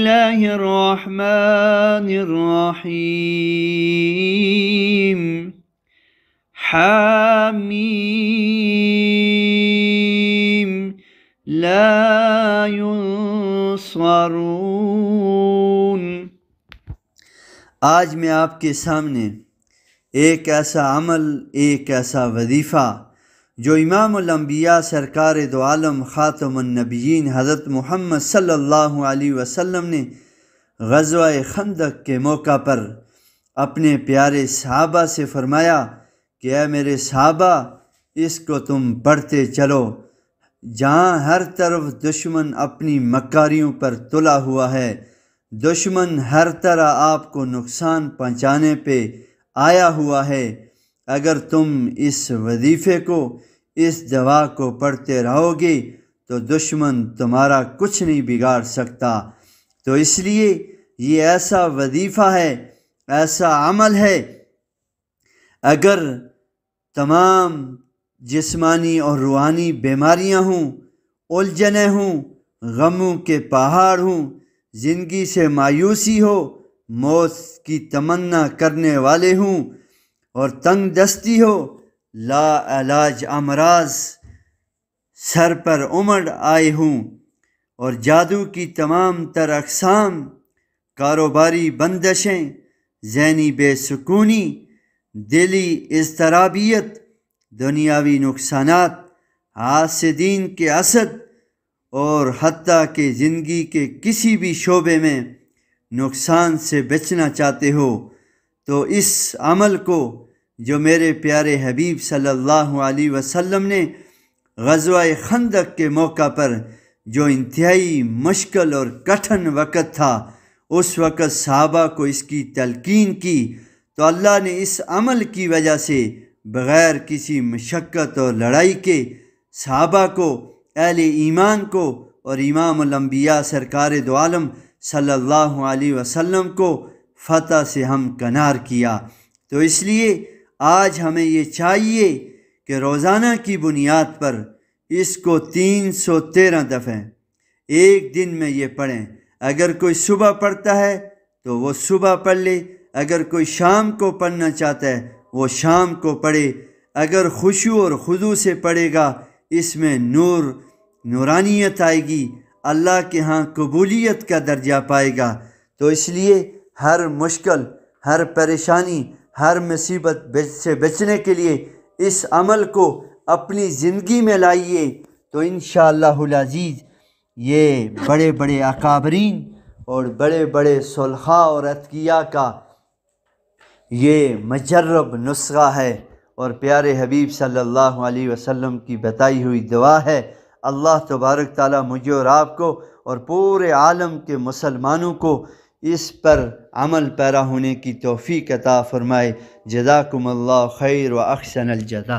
الله الرحمن الرحيم حميم لا ينصرون۔ آج میں آپ کے سامنے ایک ایسا عمل، ایک ایسا وظیفہ جو امام الانبیاء سرکار دو عالم خاتم النبیین حضرت محمد صلی اللہ علیہ وسلم نے غزوہ خندق کے موقع پر اپنے پیارے صحابہ سے فرمایا کہ اے میرے صحابہ، اس کو تم پڑھتے چلو۔ جہاں ہر طرف دشمن اپنی مکاریوں پر تلا ہوا ہے، دشمن ہر طرح آپ کو نقصان پہنچانے پہ آیا ہوا ہے، اگر تم اس وظیفے کو، اس دعا کو پڑھتے رہو گے تو دشمن تمہارا کچھ نہیں بگاڑ سکتا۔ تو اس لیے یہ ایسا وظیفہ ہے، ایسا عمل ہے، اگر تمام جسمانی اور روحانی بیماریاں ہوں، الجھنیں ہوں، غموں کے پہاڑ ہوں، زندگی سے مایوسی ہو، موت کی تمنا کرنے والے ہوں اور تنگ دستی ہو، لا علاج امراض سر پر امڑ آئے ہوں اور جادو کی تمام تر اقسام، کاروباری بندشیں، ذہنی بے سکونی، دلی اضطرابیت، دنیاوی نقصانات، حاسدین کے حسد اور حتیٰ کہ زندگی کے کسی بھی شعبے میں نقصان سے بچنا چاہتے ہو تو اس عمل کو جو میرے پیارے حبیب صلی اللہ علیہ وسلم نے غزوہ خندق کے موقع پر، جو انتہائی مشکل اور کٹھن وقت تھا، اس وقت صحابہ کو اس کی تلقین کی تو اللہ نے اس عمل کی وجہ سے بغیر کسی مشقت اور لڑائی کے صحابہ کو، اہل ایمان کو اور امام الانبیاء سرکار دو عالم صلی اللہ علیہ وسلم کو فتح سے ہمکنار کیا۔ تو اس لیے آج ہمیں یہ چاہیے کہ روزانہ کی بنیاد پر اس کو 313 دفعہ ایک دن میں یہ پڑھیں۔ اگر کوئی صبح پڑھتا ہے تو وہ صبح پڑھ لے، اگر کوئی شام کو پڑھنا چاہتا ہے وہ شام کو پڑھے۔ اگر خشوع اور خضوع سے پڑھے گا، اس میں نورانیت آئے گی، اللہ کے ہاں قبولیت کا درجہ پائے گا۔ تو اس لیے ہر مشکل، ہر پریشانی، ہر مصیبت سے بچنے کے لیے اس عمل کو اپنی زندگی میں لائیے، تو انشاءاللہ العزیز یہ بڑے بڑے اکابرین اور بڑے بڑے صلحاء اور اتقیاء کا یہ مجرب نسخہ ہے اور پیارے حبیب صلی اللہ علیہ وسلم کی بتائی ہوئی دعا ہے۔ اللہ تبارک تعالیٰ مجھے اور آپ کو اور پورے عالم کے مسلمانوں کو اس پر عمل پیرا ہونے کی توفیق عطا فرمائے۔ جزاکم اللہ خیر و احسن الجزا۔